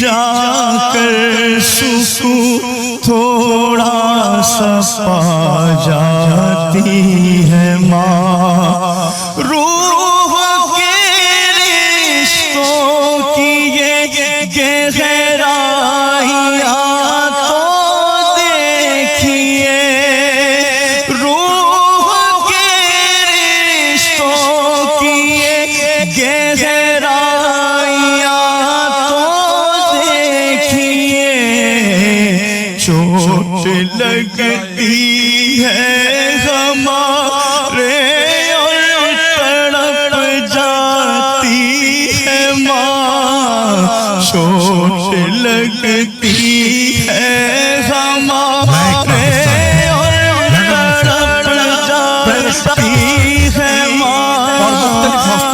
جا کر سکون تھوڑا سا پا جاتی ہے ماں، روح کے رشتوں کی یہ گہرائیاں تو دیکھیے، روح کے رشتوں کی یہ گہرائیاں تو دیکھیے، چوٹ لگتی ہے ہمارے اور تڑپ جاتی ہے ماں، چوٹ لگتی ہے ہمارے اور تڑپ جاتی ہے ماں،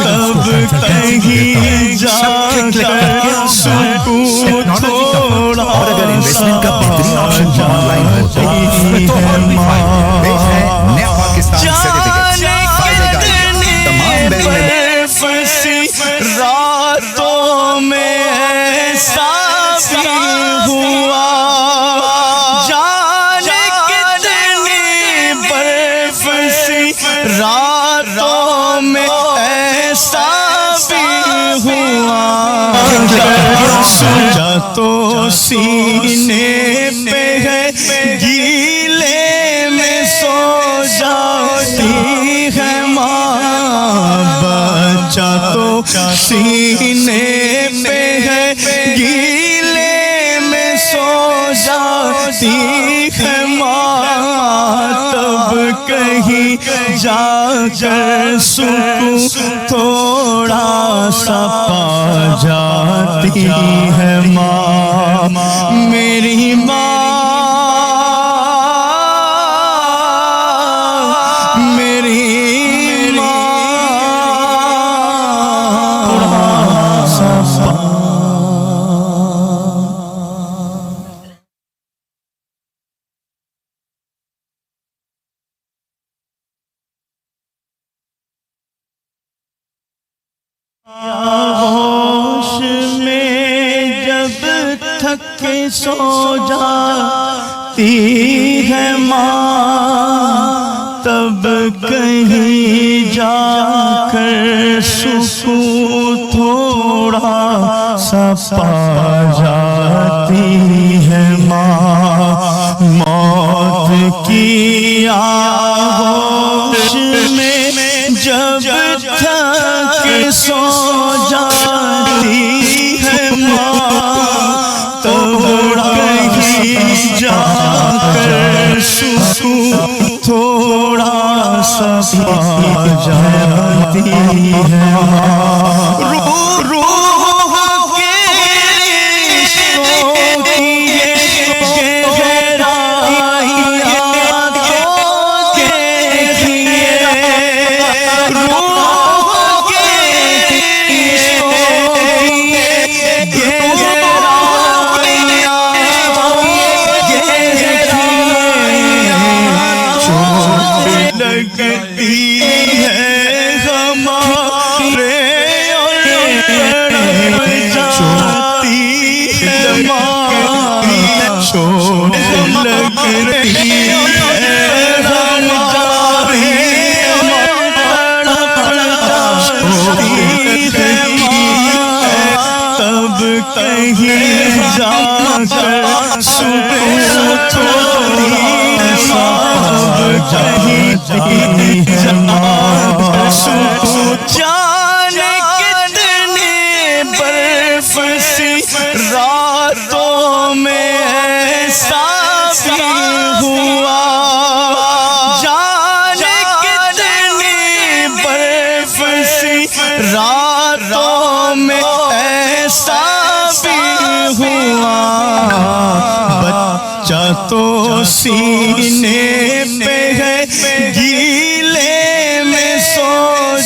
تب کہیں جا کر سکون تھوڑا انویسٹمنٹ کا بہترین آپشن آن لائن ہوتا ہے تو اور بھی فائدے دیکھ ہے نیا پاکستان سرٹیفکیٹ فائدے کا تمام راتوں میں ایسا بھی ہوا، جانے کتنی برف سی راتوں میں ایسا بھی ہوا، سوچا تو سینے پہ ہے گیلے میں سو جاتی ہے ماں، بچہ تو سینے پہ ہے گیلے میں سو جاتی ہے ماں، تب کہیں جا کر سکون تھوڑا سا پا جاتی ہے ماں، میری ماں، میری ماں، تھوڑا سا ہوش میں جب تھک کے سو جاتی ہے ماں، تب کہیں جا کر سکون تھوڑا سا پا جاتی ہے ماں، موت کی آغوش میں جب تھک سو جاتی ہے ماں، تب کہیں جا کر سکون تھوڑا سا پا جاتی ہے ماں، روح کے رشتوں کی یہ گہرائیاں تو دیکھیے، روح کے رشتوں کی یہ گہرائیاں چوٹ لگتی ہے ہمارے اور تڑپ جاتی ہے ماں، چوٹ لگتی ہے ہمارے اور تڑپ جاتی ہے ماں، تب کہیں جا کر سکون تھوڑا سا جاتی ہے ماں، جانے کتنی برف سی راتوں میں ایسا بھی ہوا، جانے کتنی برف سی راتوں میں ایسا بھی ہوا، بچہ تو سینے پہ ہے گیلے میں سو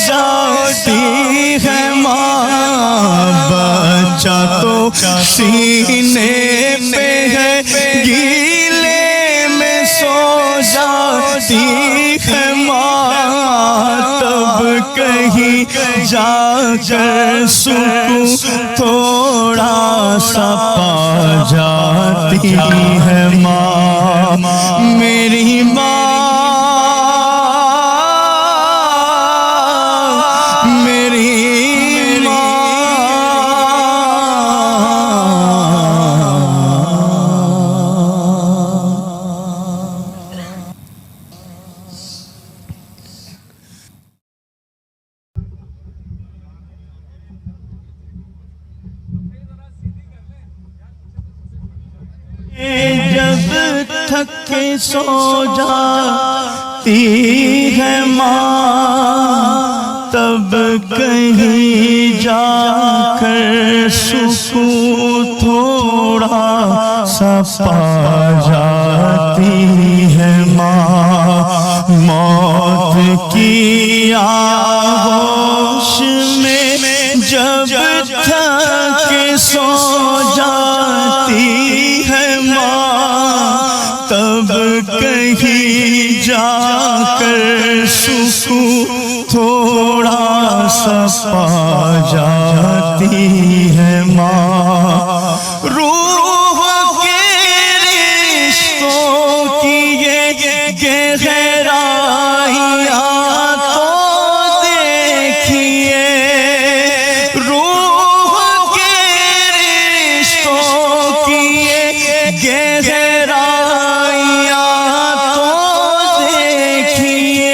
جاتی ہے ماں، بچہ تو سینے پہ ہے گیلے میں سو جاتی ہے ماں، تب کہیں جا کر سکون تھوڑا سا پا جاتی ہے ماں، میری ماں، میری ماں۔ جب تھک کے سو جاتی ہے ماں، تب کہیں جا کر سکون تھوڑا سا پا جاتی ہے ماں، موت کی آغوش میں جب تھک کے سو جاتی ہے ماں، تب کہیں جا کر سکون تھوڑا سا پا جاتی ہے ماں، روح کے رشتوں کی یہ گہرائیاں تو دیکھیے، روح کے رشتوں کی یہ گہرائیاں تو دیکھیے۔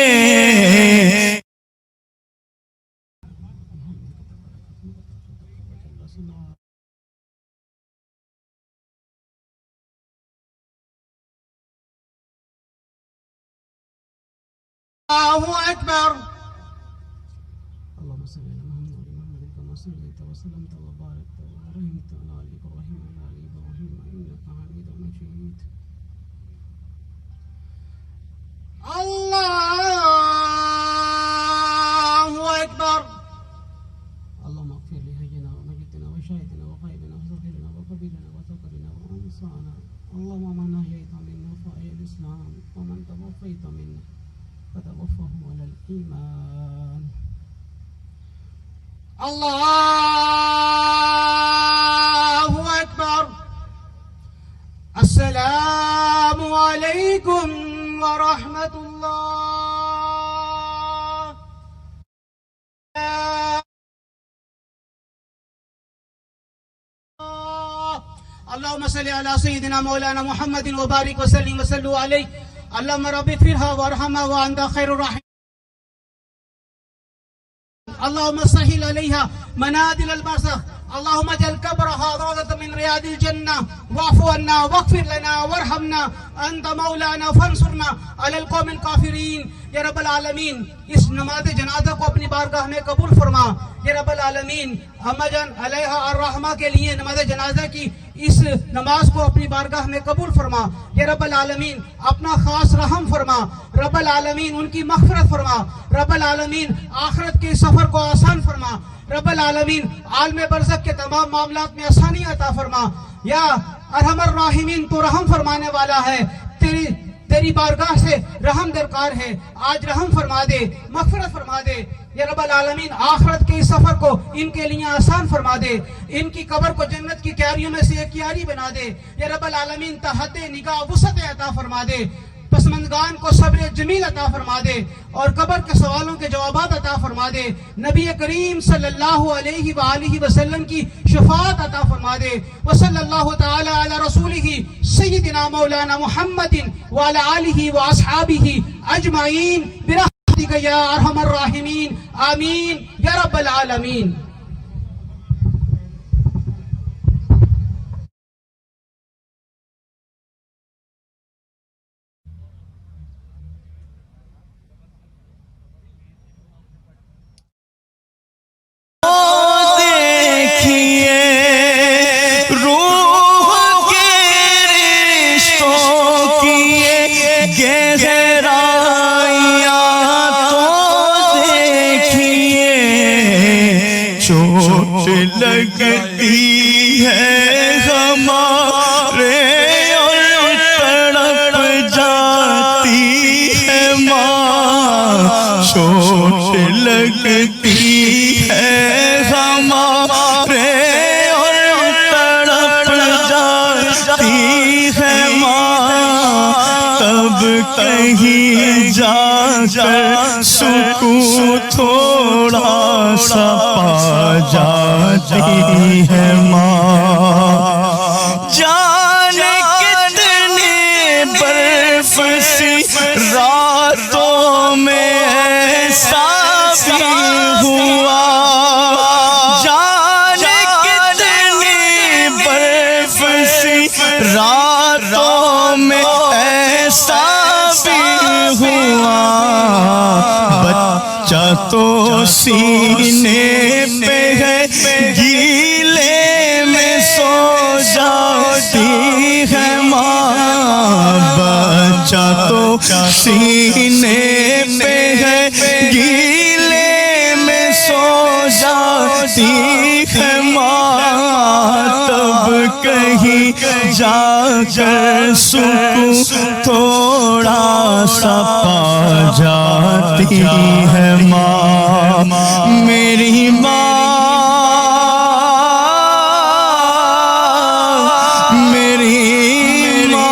الله أكبر. اللهم صل على محمد وعلى كما صليت وسلمت وباركت ورحمت على آل إبراهيم وعلى آل إبراهيم إنك حميد مجيد. الله أكبر. اللهم اغفر لحينا وميتنا وشاهدنا وغائبنا وصغيرنا وكبيرنا وذكرنا وأنثانا. اللهم من أحييت منا فأحيي الإسلام ومن توفيت منا فتوفه على الإيمان. الله أكبر. السلام عليكم ورحمة الله. اللهم صل على سيدنا مولانا محمد وبارك وسلم وصلوا عليه. اللهم رب اغفرها وارحمها وأنت خير الراحمين. اللهم سهل عليها منازل البرزخ. اللهم اجعل قبرها روضة من رياض الجنة واعف عنا واغفر لنا وارحمنا أنت مولانا فانصرنا على القوم الكافرين. یا رب العالمین اس نماز جنازہ کو اپنی بارگاہ میں قبول فرما. یا رب العالمین اما جان علیہ الرحمہ کے لیے نماز جنازہ کی اس نماز کو اپنی بارگاہ میں قبول فرما. یا رب العالمین اپنا خاص رحم فرما. رب العالمین ان کی مغفرت فرما. رب العالمین آخرت کے سفر کو آسان فرما. رب العالمین عالم برزخ کے تمام معاملات میں آسانی عطا فرما. یا ارحم الراحمین تو رحم فرمانے والا ہے، تیری بارگاہ سے رحم درکار ہے. آج رحم فرما دے، مغفرت فرما دے. یا رب العالمین آخرت کے اس سفر کو ان کے لیے آسان فرما دے. ان کی قبر کو جنت کی کیاریوں میں سے ایک کیاری بنا دے. یا رب العالمین تحت نگاہ وسعت عطا فرما دے. پسماندگان کو صبر جمیل عطا فرما دے اور قبر کے سوالوں کے جوابات عطا فرما دے. نبی کریم صلی اللہ علیہ وآلہ وسلم کی شفاعت عطا فرما دے. وصلی اللہ تعالی علی رسولہ سیدنا مولانا محمد وعلی آلہ واصحابہ اجمعین برحمتک یا ارحم الراحمین آمین یا رب العالمین. لگتی ہے ہمارے اور تڑپ جاتی ہے ماں، چوٹ لگتی کر سکون تھوڑا سا پا جاتی ہے ماں جانے کتنی برف سی راتوں میں ایسا بھی ہوا جانے کتنی برف سی راتوں میں ایسا بھی ہوا بچہ تو سینے پہ ہے گیلے میں سو جاتی ہے ماں بچہ تو سینے پہ ہے گیلے میں سو جاتی ہے ماں تب کہیں جا کر سکون تھوڑا سا پا جاتی ہے ماں میری ماں میری ماں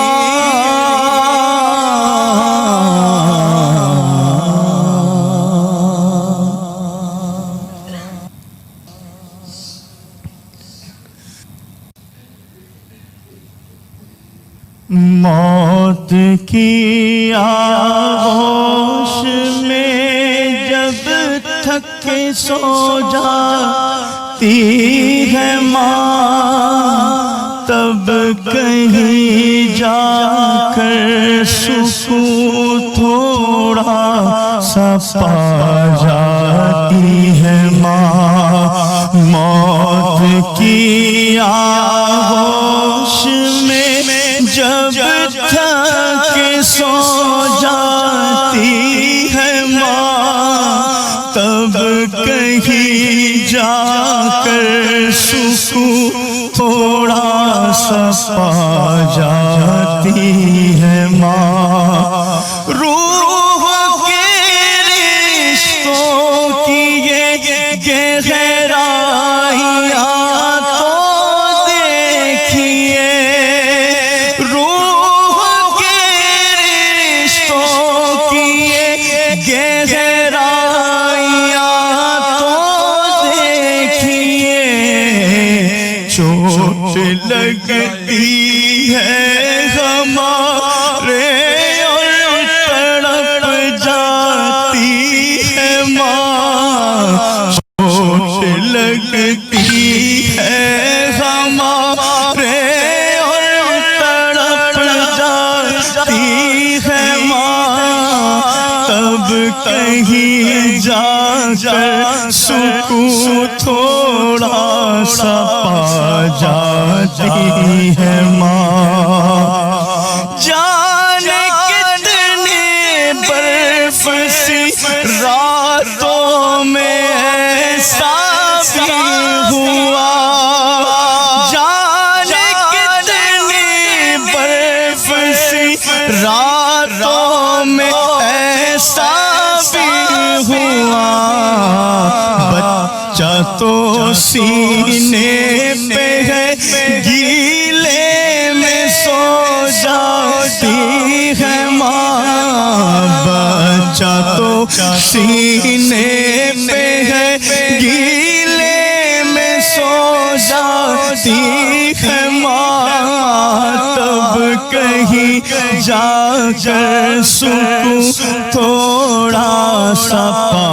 موت کی آغوش میں جب تھک کے سو جاتی ہے ماں تب کہیں جا کر سکون تھوڑا سا پا جاتی ہے ماں موت کی آغوش میں جب تھک سو جاتی ہے ماں تب کہیں جا کر سکون تھوڑا سا پا جاتی ہے ماں روح کے رشتوں کی یہ گہرائیاں تو دیکھیے گہرائیاں تو دیکھیے چوٹ لگتی ہے ہمارے اور تڑپ جاتی ہے ماں چوٹ لگتی ہے ہمارے اور تڑپ جاتی ہے ماں تب کہیں جا کر سکون تھوڑا سا پا جاتی ہے ماں جانے کتنی برف سی راتوں میں ایسا بھی ہوا جانے کتنی برف سی راتوں میں ایسا بھی ہوا بچہ تو سینے پہ ہے گیلے میں سو جاتی ہے ماں بچہ تو سینے پہ ہے گیلے میں سو جاتی ہے ماں تب کہیں جا کر سکون تھوڑا سا پا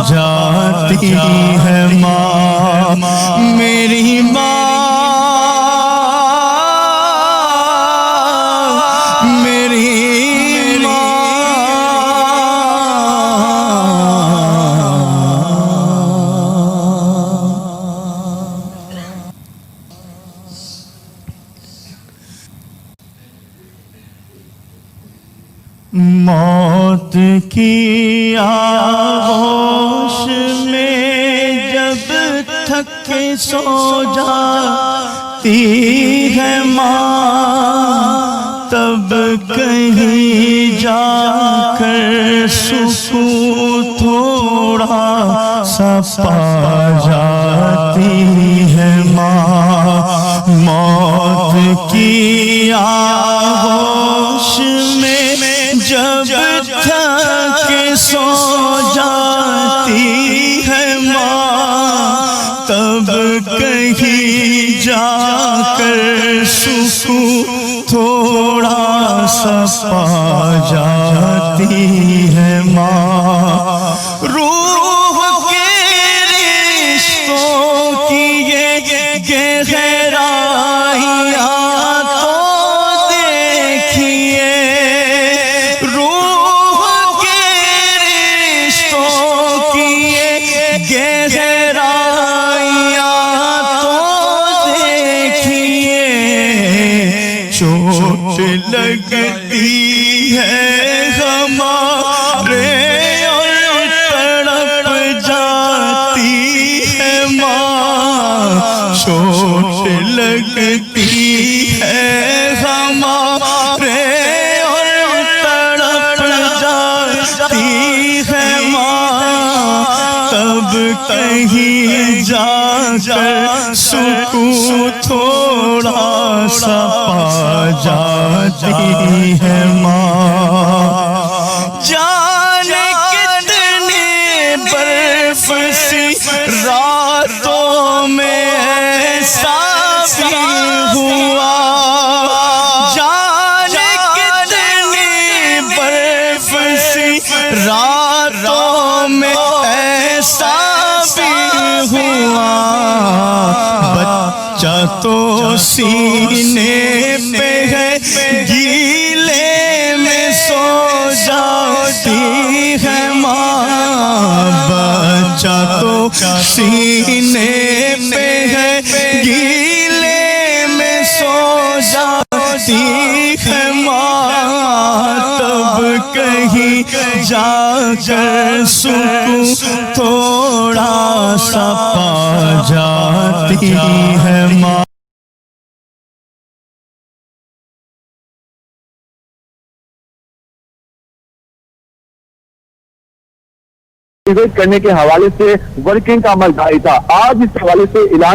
جاتی ہے ماں میری ماں میری ماں موت کی آغوش میں جب تھک سو جاتی ہے ماں تب کہیں جا کر سکون تھوڑا سا پا جاتی ہے ماں موت کی آغوش میں جب تھک سو تھوڑا سا پا جاتی ہے ماں، روح کے رشتوں کی یہ گہرائیاں تو دیکھیے، روح کے رشتوں کی یہ گہرائیاں تو دیکھیے، چوٹ لگتی ہے ہمارے اور تڑپ جاتی ہے ماں، چوٹ لگتی ہے ہمارے اور تڑپ جاتی ہے ماں، تب کہیں جا کر سکون تھوڑا سا پا جاتی ہے ماں، جانے کتنی برف سی راتوں میں ایسا بھی ہوا، جانے کتنی برف سی راتوں میں ایسا بھی ہوا، بچہ تو سینے پہ ہے گیلے میں سو جاتی ہے ماں، بچہ تو سینے پہ ہے گیلے میں سو جاتی ہے ماں، تب کہیں جا کر سکون تھوڑا سا پا جاتی ہے ماں۔ کرنے کے حوالے سے ورکنگ کا عمل جاری تھا۔ آج اس حوالے سے اعلان